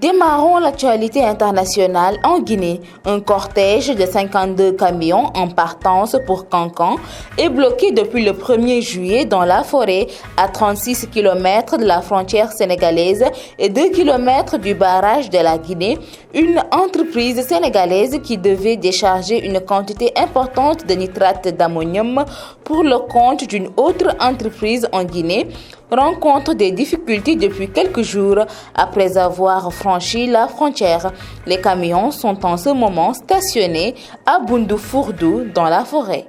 Démarrons l'actualité internationale en Guinée. Un cortège de 52 camions en partance pour Cancan est bloqué depuis le 1er juillet dans la forêt à 36 km de la frontière sénégalaise et 2 km du barrage de la Guinée. Une entreprise sénégalaise qui devait décharger une quantité importante de nitrate d'ammonium pour le compte d'une autre entreprise en Guinée rencontre des difficultés depuis quelques jours après avoir franchi la frontière. Les camions sont en ce moment stationnés à Boundou-Fourdou dans la forêt.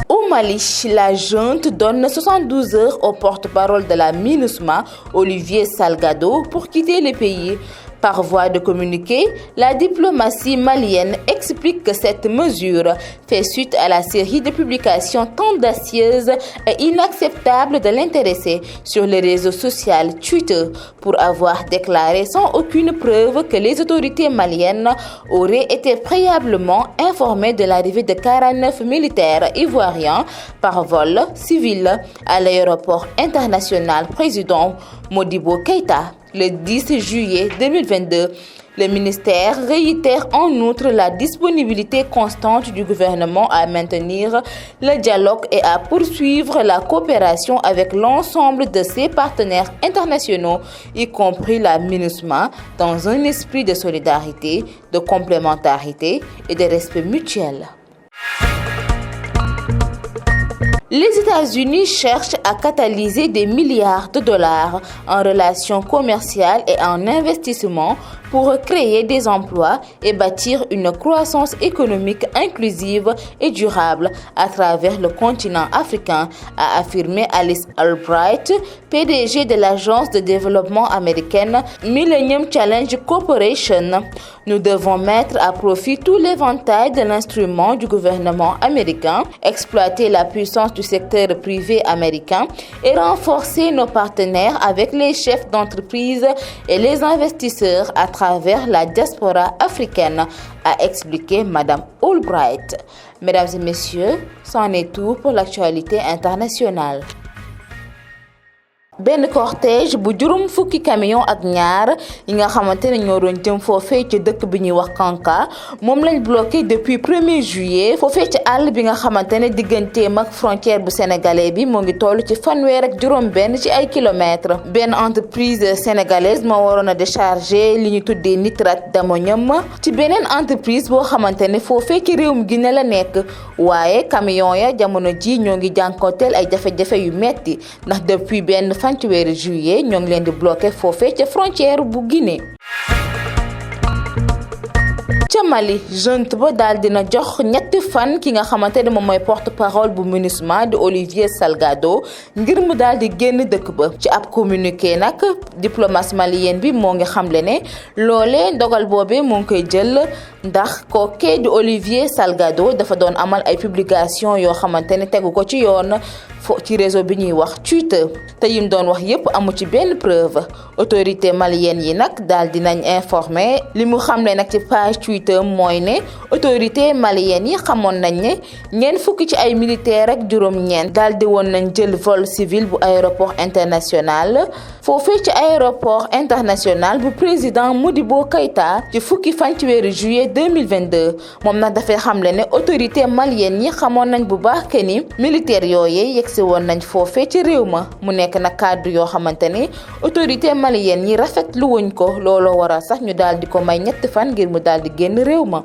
Au Mali, la junte donne 72 heures au porte-parole de la MINUSMA, Olivier Salgado, pour quitter le pays. Par voie de communiqué, la diplomatie malienne explique que cette mesure fait suite à la série de publications tendancieuses et inacceptables de l'intéressé sur le réseau social Twitter pour avoir déclaré sans aucune preuve que les autorités maliennes auraient été préalablement informées de l'arrivée de 49 militaires ivoiriens par vol civil à l'aéroport international président Modibo Keïta. Le 10 juillet 2022, le ministère réitère en outre la disponibilité constante du gouvernement à maintenir le dialogue et à poursuivre la coopération avec l'ensemble de ses partenaires internationaux, y compris la MINUSMA, dans un esprit de solidarité, de complémentarité et de respect mutuel. Les États-Unis cherchent à catalyser des milliards de dollars en relations commerciales et en investissement pour créer des emplois et bâtir une croissance économique inclusive et durable à travers le continent africain, a affirmé Alice Albright, PDG de l'agence de développement américaine Millennium Challenge Corporation. Nous devons mettre à profit tout l'éventail de l'instrument du gouvernement américain, exploiter la puissance du secteur privé américain et renforcer nos partenaires avec les chefs d'entreprise et les investisseurs à travers la diaspora africaine, a expliqué Madame Albright. Mesdames et messieurs, c'en est tout pour l'actualité internationale. benn cortège bu juróom fukki camion ak ñaar yi nga xamante ne ñoo doon jëm foofee ci dëkk bi ñuy wax Kanka moom lañ bloqué depuis 1er juillet foofee ci àll bi nga xamante ne digganteem ak frontière bu sénégalais bi moo ngi toll ci fanweer ak juróom benn ci ay kilomètres. Benn entreprise sénégalaise moo waroon a décharger li ñu tuddee nitrate d'ammonium ci beneen entreprise boo xamante ne foofee ci réewum Guinée la nekk waaye camion ya jamono ji ñoo ngi jànkonteel ay jafe-jafe yu metti ndax depuis benn fan ci weeru juillet ñoo ngi leen di bloqué foofee ca frontière bu Guinée. ca Mali junte ba daal dina jox ñetti fan ki nga xamante ne moom mooy porte-parole bu MINUSMA di Olivier Salgado ngir mu daal di génn dëkk ba ci ab communiqué nag diplomatie malienne bi moo ngi xamle ne loolee ndogal boobee moo ngi koy jël ndax kookee di Olivier Salgado dafa doon amal ay publication yoo xamante ne tegu ko ci yoon ci réseau bi ñuy wax Twitter te yim doon wax yépp amu ci benn preuve. Autorité malienne yi nag daal dinañ informé li mu xamle nag ci page Twitter mooy ne autorité malienne yi xamoon nañ ne ñeent fukki ci ay militaire ak juróom-ñeent daal di woon nañ jël vol civil bu aéroport international foofee ci aéroport international bu président Modibo Keïta ci fukki fan ci weeru juillet 2022 moom nag dafay xamle ne autorité malienne yi xamoon nañ bu baax que ni militaire yooyee yegsi woon nañ foofee ci réew ma mu nekk nag kàddu yoo xamante ni autorité malienne yi rafetlu wuñ ko looloo waral sax ñu daal di ko may ñetti fan ngir mu daal di génn réew ma.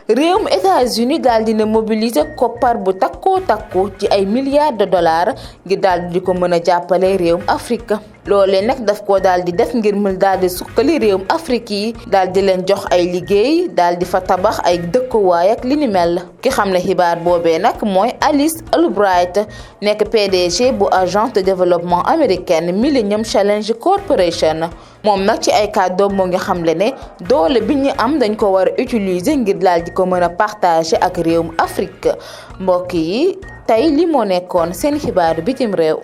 réewum États-Unis daal dina mobiliser koppar bu takkoo takku ci ay milliards de dollars ngir daal di ko mën a jàppale réewum Afrique. loolee nag daf ko daal di def ngir mu daal di sukkali réewum Afrique yi daal di leen jox ay liggéey daal di fa tabax ay dëkkuwaay ak li ni mel ki xam ne xibaar boobee nag mooy Alice Albright nekk PDG bu agence de développement américaine Millennium Challenge Corporation. moom nag ci ay kàddoom moo ngi xamle ne doole bi ñu am dañ ko war a utiliser ngir daal di ko mën a partager ak réewum Afrique mbokk yi tey li moo nekkoon seen xibaaru bitim réew.